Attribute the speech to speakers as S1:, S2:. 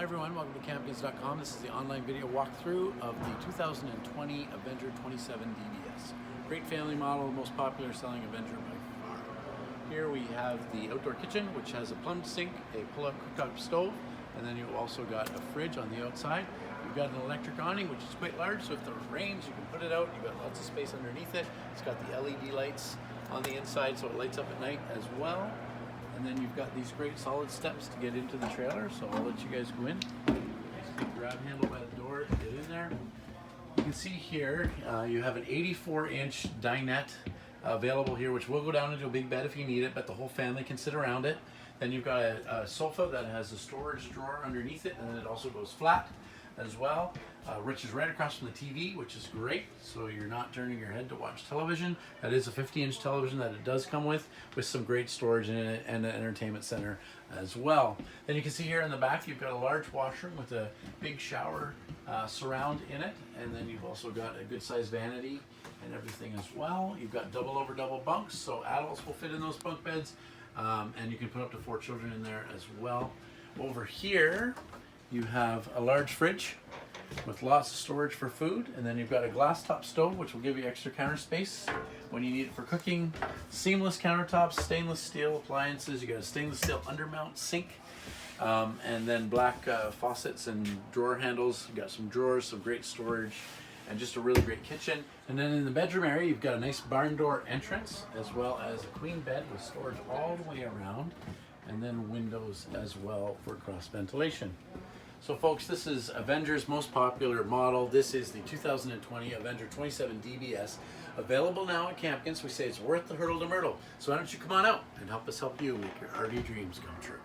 S1: Hi everyone, welcome to Campkins.com. This is the online video walkthrough of the 2020 Avenger 27DBS. Great family model, most popular selling Avenger by far. Here we have the outdoor kitchen, which has a plumbed sink, a pull-out cooktop stove, and then you've also got a fridge on the outside. You've got an electric awning, which is quite large, so if it rains, you can put it out. You've got lots of space underneath it. It's got the LED lights on the inside, so it lights up at night as well. And then you've got these great solid steps to get into the trailer, so I'll let you guys go in. Nice big grab handle by the door to get in there. You can see here you have an 84-inch dinette available here, which will go down into a big bed if you need it, but the whole family can sit around it. Then you've got a sofa that has a storage drawer underneath it, and then it also goes flat as well. Rich is right across from the TV, which is great, so you're not turning your head to watch television. That is a 50-inch television that it does come with some great storage in it and an entertainment center as well. Then you can see here in the back you've got a large washroom with a big shower surround in it, and then you've also got a good sized vanity and everything as well. You've got double over double bunks, so adults will fit in those bunk beds, and you can put up to 4 children in there as well. Over here you have a large fridge with lots of storage for food, and then you've got a glass top stove, which will give you extra counter space when you need it for cooking. Seamless countertops, stainless steel appliances. You got a stainless steel undermount sink, and then black faucets and drawer handles. You got some drawers, some great storage, and just a really great kitchen. And then in the bedroom area, you've got a nice barn door entrance, as well as a queen bed with storage all the way around, and then windows as well for cross ventilation. So folks, this is Avenger's most popular model. This is the 2020 Avenger 27DBS, available now at Campkins. We say it's worth the hurdle to myrtle. So why don't you come on out and help us help you make your RV dreams come true.